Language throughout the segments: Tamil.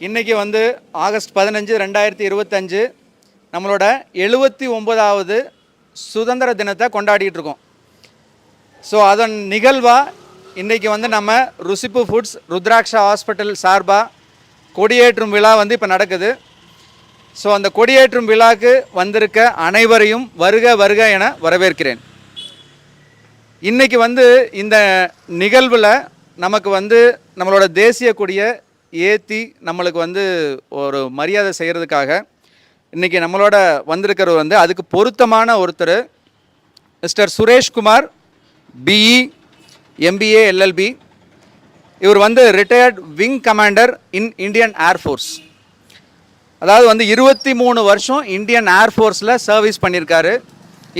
இன்றைக்கி வந்து ஆகஸ்ட் 15, 2025 நம்மளோட 79வது சுதந்திர தினத்தை கொண்டாடிட்டு இருக்கோம். ஸோ அதன் நிகழ்வாக இன்றைக்கி வந்து நம்ம ருசிப்பு ஃபுட்ஸ் ருத்ராட்சா ஹாஸ்பிட்டல் சார்பாக கொடியேற்றும் விழா வந்து இப்போ நடக்குது. ஸோ அந்த கொடியேற்றும் விழாவுக்கு வந்திருக்க அனைவரையும் வருக வருக என வரவேற்கிறேன். இன்றைக்கி வந்து இந்த நிகழ்வில் நமக்கு வந்து நம்மளோட தேசிய கொடியை ஏற்றி நம்மளுக்கு வந்து ஒரு மரியாதை செய்கிறதுக்காக இன்றைக்கி நம்மளோட வந்திருக்கிறவர் வந்து அதுக்கு பொருத்தமான ஒருத்தர் mister Sureshkumar, BE, MBA, LLB. இவர் வந்து retired wing commander in Indian air force. அதாவது வந்து 23 வருஷம் இந்தியன் ஏர்ஃபோர்ஸில் சர்வீஸ் பண்ணியிருக்காரு.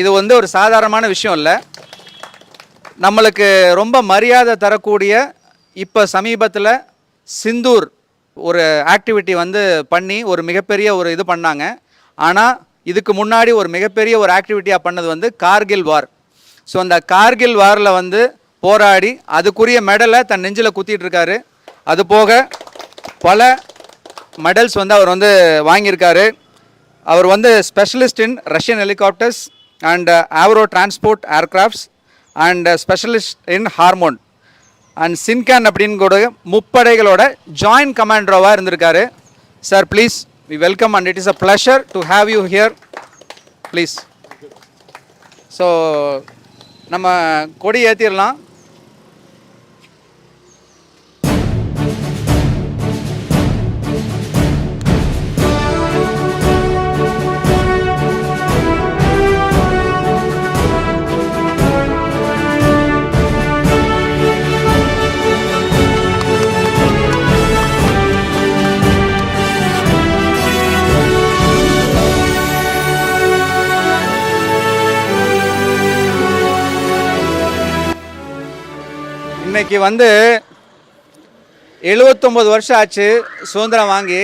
இது வந்து ஒரு சாதாரணமான விஷயம் இல்லை. நம்மளுக்கு ரொம்ப மரியாதை தரக்கூடிய இப்போ சமீபத்தில் சிந்தூர் ஒரு ஆக்டிவிட்டி வந்து பண்ணி ஒரு மிகப்பெரிய ஒரு இது பண்ணாங்க. ஆனால் இதுக்கு முன்னாடி ஒரு மிகப்பெரிய ஒரு ஆக்டிவிட்டியாக பண்ணது வந்து கார்கில் வார். ஸோ அந்த கார்கில் வாரில் வந்து போராடி அதுக்குரிய மெடலை தன் நெஞ்சில் குத்திட்டு இருக்காரு. அது போக பல மெடல்ஸ் வந்து அவர் வந்து வாங்கியிருக்காரு. அவர் வந்து specialist in Russian helicopters and Avro transport aircrafts and specialist in hormone and சின்கேன் அப்படின்னு கூட முப்படைகளோட ஜாயின்ட் கமாண்டரோவாக இருந்திருக்காரு. Sir please we welcome and it is a pleasure to have you here please. So நம்ம கொடி ஏற்றிடலாம். இன்றைக்கி வந்து 79 வருஷம் ஆச்சு சுதந்திரம் வாங்கி.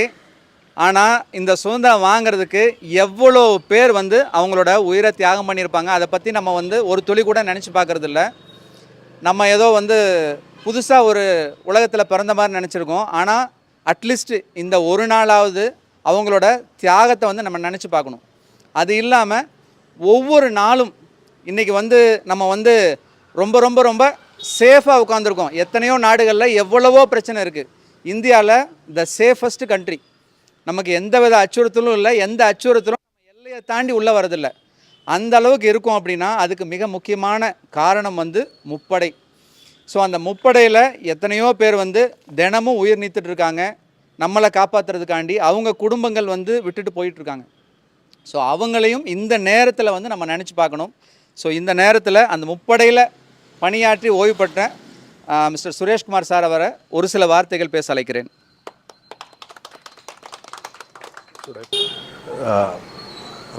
ஆனால் இந்த சுதந்திரம் வாங்கிறதுக்கு எவ்வளோ பேர் வந்து அவங்களோட உயிரை தியாகம் பண்ணியிருப்பாங்க, அதை பற்றி நம்ம வந்து ஒரு துளி கூட நினச்சி பார்க்குறது இல்லை. நம்ம ஏதோ வந்து புதுசாக ஒரு உலகத்தில் பிறந்த மாதிரி நினச்சிருக்கோம். ஆனால் அட்லீஸ்ட் இந்த ஒரு நாளாவது அவங்களோட தியாகத்தை வந்து நம்ம நினச்சி பார்க்கணும். அது இல்லாமல் ஒவ்வொரு நாளும் இன்றைக்கி வந்து நம்ம வந்து ரொம்ப ரொம்ப ரொம்ப சேஃபாக உட்காந்துருக்கோம். எத்தனையோ நாடுகளில் எவ்வளவோ பிரச்சனை இருக்குது. இந்தியாவில் த சேஃபஸ்ட் கண்ட்ரி. நமக்கு எந்த வித அச்சுறுத்தலும் இல்லை, எந்த அச்சுறுத்தலும் நம்ம எல்லையை தாண்டி உள்ளே வரதில்லை. அந்த அளவுக்கு இருக்கும். அப்படின்னா அதுக்கு மிக முக்கியமான காரணம் வந்து முப்படை. ஸோ அந்த முப்படையில் எத்தனையோ பேர் வந்து தினமும் உயிர் நீத்துட்ருக்காங்க. நம்மளை காப்பாற்றுறதுக்காண்டி அவங்க குடும்பங்கள் வந்து விட்டுட்டு போயிட்டுருக்காங்க. ஸோ அவங்களையும் இந்த நேரத்தில் வந்து நம்ம நினச்சி பார்க்கணும். ஸோ இந்த நேரத்தில் அந்த முப்படையில் பணியாற்றி ஓய்வு பெற்ற மிஸ்டர் சுரேஷ்குமார் சார் அவரை ஒரு சில வார்த்தைகள் பேச அழைக்கிறேன்.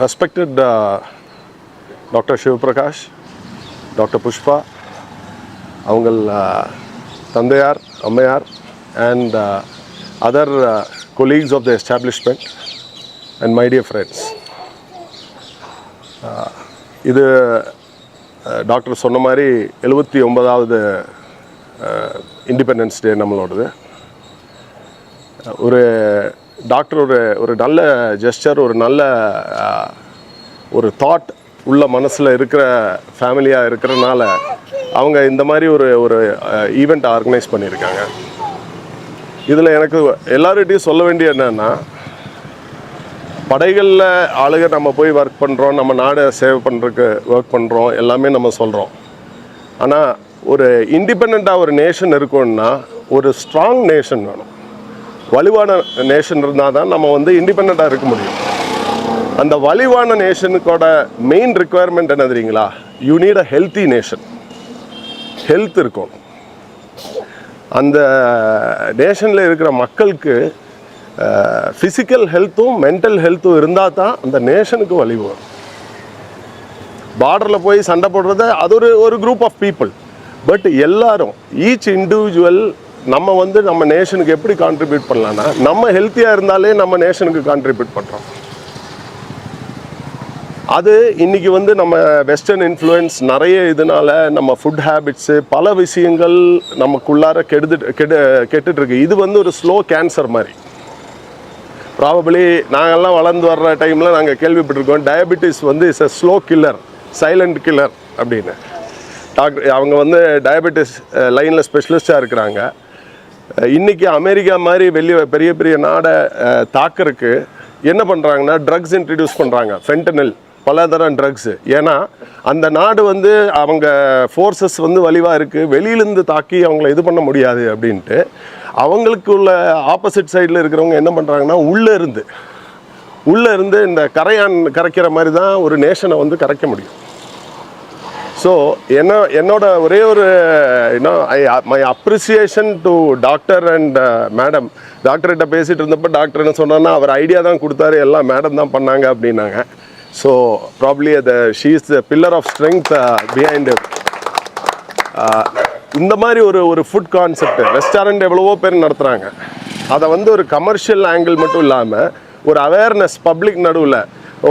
Respected doctor Sivaprakash, doctor Pushpa, அவங்கள் தந்தையார், அம்மையார் and other colleagues of the establishment and my dear friends. இது டாக்டர் சொன்ன மாதிரி 79வது இண்டிபெண்டன்ஸ் டே நம்மளோடது. ஒரு டாக்டர் ஒரு நல்ல ஜெஸ்டர், ஒரு நல்ல ஒரு தாட் உள்ள மனசில் இருக்கிற ஃபேமிலியாக இருக்கிறனால அவங்க இந்த மாதிரி ஒரு ஈவெண்ட் ஆர்கனைஸ் பண்ணியிருக்காங்க. இதில் எனக்கு எல்லார்கிட்டையும் சொல்ல வேண்டிய என்னென்னா, படைகளில் ஆளுங்க நம்ம போய் ஒர்க் பண்ணுறோம், நம்ம நாடை சேவ் பண்ணுறதுக்கு ஒர்க் பண்ணுறோம், எல்லாமே நம்ம சொல்கிறோம். ஆனால் ஒரு இண்டிபெண்ட்டாக ஒரு நேஷன் இருக்குன்னா ஒரு ஸ்ட்ராங் நேஷன் வேணும். வலுவான நேஷன் இருந்தால் தான் நம்ம வந்து இண்டிபெண்ட்டாக இருக்க முடியும். அந்த வலுவான நேஷனுக்கோட மெயின் ரிக்குவயர்மெண்ட் என்ன தெரியுங்களா? You need a healthy nation. Health இருக்கும். அந்த நேஷனில் இருக்கிற மக்களுக்கு ஃபிசிக்கல் ஹெல்த்தும் மென்டல் ஹெல்த்தும் இருந்தால் தான் அந்த நேஷனுக்கு வலிவு வரும். பார்டரில் போய் சண்டை போடுறது அது ஒரு குரூப் ஆஃப் பீப்புள். பட் எல்லாரும் ஈச் இண்டிவிஜுவல் நம்ம வந்து நம்ம நேஷனுக்கு எப்படி கான்ட்ரிபியூட் பண்ணலான்னா, நம்ம ஹெல்த்தியாக இருந்தாலே நம்ம நேஷனுக்கு கான்ட்ரிபியூட் பண்ணுறோம். அது இன்றைக்கி வந்து நம்ம வெஸ்டர்ன் இன்ஃப்ளூயன்ஸ் நிறைய இதனால நம்ம ஃபுட் ஹேபிட்ஸு பல விஷயங்கள் நமக்குள்ளார கெட்டுட்ருக்கு. இது வந்து ஒரு ஸ்லோ கேன்சர் மாதிரி. ப்ராபபிளி நாங்கள்லாம் வளர்ந்து வர்ற டைமில் நாங்கள் கேள்விப்பட்டிருக்கோம் டயபெட்டிஸ் வந்து is a slow killer, silent killer அப்படின்னு. டாக்டர் அவங்க வந்து டயபெட்டிஸ் லைனில் ஸ்பெஷலிஸ்டாக இருக்கிறாங்க. இன்றைக்கி அமெரிக்கா மாதிரி பெரிய பெரிய நாடை தாக்கிறதுக்கு என்ன பண்ணுறாங்கன்னா ட்ரக்ஸ் இன்ட்ரடியூஸ் பண்ணுறாங்க, ஃபென்டனில், பலதரம் ட்ரக்ஸு. ஏன்னா அந்த நாடு வந்து அவங்க ஃபோர்ஸஸ் வந்து வலிவாக இருக்குது, வெளியிலேருந்து தாக்கி அவங்கள இது பண்ண முடியாது அப்படின்ட்டு அவங்களுக்கு உள்ள ஆப்போசிட் சைடில் இருக்கிறவங்க என்ன பண்ணுறாங்கன்னா உள்ளே இருந்து இந்த கரைக்கிற மாதிரி தான் ஒரு நேஷனை வந்து கரைக்க முடியும். ஸோ என்னோட ஒரே ஒரு my appreciation to doctor and madam. டாக்டர்கிட்ட பேசிகிட்டு இருந்தப்போ டாக்டர் என்ன சொன்னார்னா அவர் ஐடியா தான் கொடுத்தாரு, எல்லாம் மேடம் தான் பண்ணாங்க அப்படின்னாங்க. So probably she is the pillar of strength behind it. இந்த மாதிரி ஒரு ஃபுட் கான்செப்ட் ரெஸ்டாரண்ட் எவ்வளவோ பேர் நடத்துகிறாங்க. அதை வந்து ஒரு கமர்ஷியல் ஆங்கிள் மட்டும் இல்லாமல் ஒரு அவேர்னஸ் பப்ளிக் நடுவில்,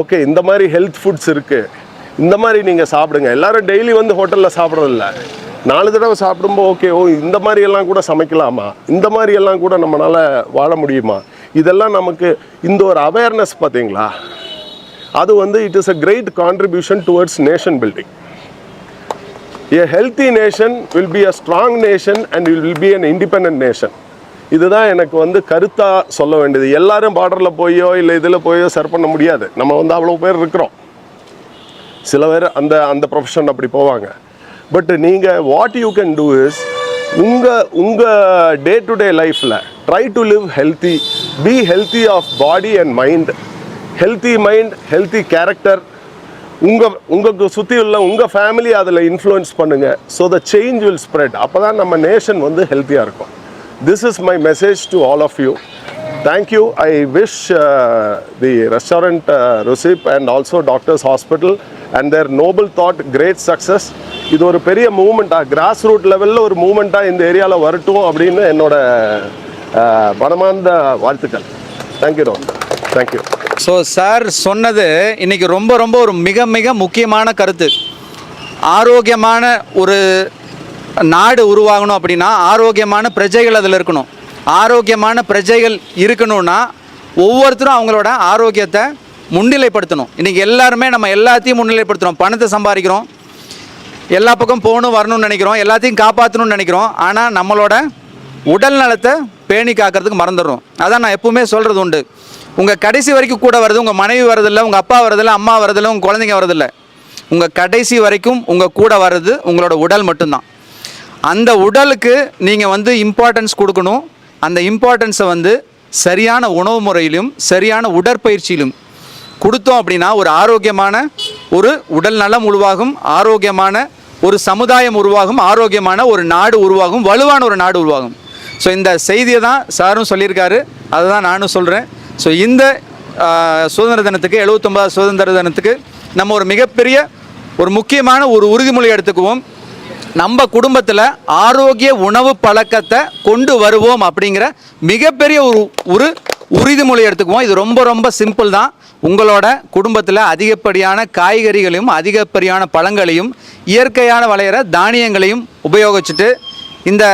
ஓகே இந்த மாதிரி ஹெல்த் ஃபுட்ஸ் இருக்குது, இந்த மாதிரி நீங்கள் சாப்பிடுங்க. எல்லோரும் டெய்லி வந்து ஹோட்டலில் சாப்பிட்றதில்ல, 4 தடவை சாப்பிடும்போது ஓகே இந்த மாதிரியெல்லாம் கூட சமைக்கலாமா, இந்த மாதிரியெல்லாம் கூட நம்மளால் வாழ முடியுமா, இதெல்லாம் நமக்கு இந்த ஒரு அவேர்னஸ் பார்த்தீங்களா, அது வந்து it is a great contribution towards nation building. A healthy nation will be a strong nation and will be an independent nation. இதுதான் எனக்கு வந்து கருத்தாக சொல்ல வேண்டியது. எல்லாரும் பார்டரில் போயோ இல்லை இதில் போயோ சர் பண்ண முடியாது. நம்ம வந்து அவ்வளோ பேர் இருக்கிறோம். சில பேர் அந்த ப்ரொஃபஷன் அப்படி போவாங்க. பட் நீங்கள் what you can do is உங்கள் டே டு டே லைஃப்பில் try to live healthy, be healthy of body and mind. Healthy mind, healthy character, உங்களுக்கு சுற்றி உள்ள உங்கள் ஃபேமிலி அதில் இன்ஃப்ளூயன்ஸ் பண்ணுங்கள். So the change will spread. அப்போ தான் நம்ம நேஷன் வந்து ஹெல்த்தியாக இருக்கும். This is my message to all of you. Thank you. I wish the restaurant ருசிப் and also doctors hospital and their noble thought great success. இது ஒரு பெரிய மூமெண்ட்டாக, கிராஸ் ரூட் லெவலில் ஒரு மூமெண்ட்டாக இந்த ஏரியாவில் வரட்டும் அப்படின்னு என்னோட மனமார்ந்த வாழ்த்துக்கள். Thank you doctor. Thank you. So sir சொன்னது இன்றைக்கி ரொம்ப ரொம்ப ஒரு மிக மிக முக்கியமான கருத்து. ஆரோக்கியமான ஒரு நாடு உருவாகணும் அப்படின்னா ஆரோக்கியமான பிரஜைகள் அதில் இருக்கணும். ஆரோக்கியமான பிரஜைகள் இருக்கணும்னா ஒவ்வொருத்தரும் அவங்களோட ஆரோக்கியத்தை முன்னிலைப்படுத்தணும். இன்றைக்கி எல்லாருமே நம்ம எல்லாத்தையும் முன்னிலைப்படுத்துகிறோம். பணத்தை சம்பாதிக்கிறோம், எல்லா பக்கம் போகணும் வரணும்னு நினைக்கிறோம், எல்லாத்தையும் காப்பாற்றணும்னு நினைக்கிறோம். ஆனால் நம்மளோட உடல் நலத்தை பேணி காக்கிறதுக்கு மறந்துடுறோம். அதான் நான் எப்பவுமே சொல்கிறது உண்டு. உங்கள் கடைசி வரைக்கும் கூட வருது உங்கள் மனைவி வரதில்லை, உங்கள் அப்பா வரதில்லை, அம்மா வரதில்லை, உங்கள் குழந்தைங்க வரதில்லை. உங்கள் கடைசி வரைக்கும் உங்கள் கூட வர்றது உங்களோட உடல் மட்டும்தான். அந்த உடலுக்கு நீங்கள் வந்து இம்பார்ட்டன்ஸ் கொடுக்கணும். அந்த இம்பார்ட்டன்ஸை வந்து சரியான உணவு முறையிலும் சரியான உடற்பயிற்சியிலும் கொடுத்தோம் அப்படின்னா ஒரு ஆரோக்கியமான ஒரு உடல் நலம் உருவாகும், ஆரோக்கியமான ஒரு சமுதாயம் உருவாகும், ஆரோக்கியமான ஒரு நாடு உருவாகும், வலுவான ஒரு நாடு உருவாகும். ஸோ இந்த செய்தியை தான் சாரும் சொல்லியிருக்காரு, அதை தான் நானும் சொல்கிறேன். ஸோ இந்த சுதந்திர தினத்துக்கு 79வது சுதந்திர தினத்துக்கு நம்ம ஒரு மிகப்பெரிய ஒரு முக்கியமான ஒரு உறுதிமொழி எடுத்துக்குவோம். நம்ம குடும்பத்தில் ஆரோக்கிய உணவு பழக்கத்தை கொண்டு வருவோம் அப்படிங்கிற மிகப்பெரிய ஒரு உறுதிமொழி எடுத்துக்குவோம். இது ரொம்ப ரொம்ப சிம்பிள் தான். உங்களோட குடும்பத்தில் அதிகப்படியான காய்கறிகளையும் அதிகப்படியான பழங்களையும் இயற்கையான விளையிற தானியங்களையும் உபயோகிச்சுட்டு இந்த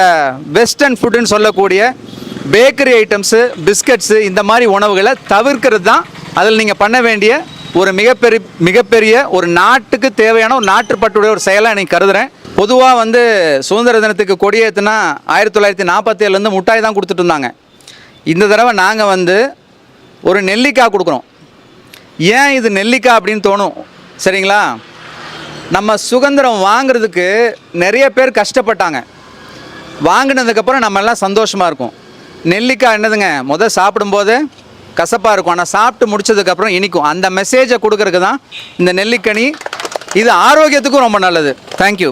வெஸ்டர்ன் ஃபுட்டுன்னு சொல்லக்கூடிய பேக்கரி ஐட்டம்ஸு, பிஸ்கட்ஸு, இந்த மாதிரி உணவுகளை தவிர்க்கிறது தான் அதில் நீங்கள் பண்ண வேண்டிய ஒரு மிகப்பெரிய ஒரு நாட்டுக்கு தேவையான ஒரு நாட்டுப்பட்டுடைய ஒரு செயலாக எனக்கு கருதுகிறேன். பொதுவாக வந்து சுதந்திர தினத்துக்கு கொடியேற்றுனா 1947 முட்டாய் தான் கொடுத்துட்டு இருந்தாங்க. இந்த தடவை நாங்கள் வந்து ஒரு நெல்லிக்காய் கொடுக்குறோம். ஏன் இது நெல்லிக்காய் அப்படின்னு தோணும் சரிங்களா? நம்ம சுதந்திரம் வாங்கிறதுக்கு நிறைய பேர் கஷ்டப்பட்டாங்க. வாங்கினதுக்கப்புறம் நம்ம எல்லாம் சந்தோஷமாக இருக்கும். நெல்லிக்காய் என்னதுங்க, சாப்பிடும்போது கசப்பாக இருக்கும், ஆனால் சாப்பிட்டு முடிச்சதுக்கப்புறம் இனிக்கும். அந்த மெசேஜை கொடுக்கறதுக்கு தான் இந்த நெல்லிக்கனி. இது ஆரோக்கியத்துக்கும் ரொம்ப நல்லது. தேங்க்யூ.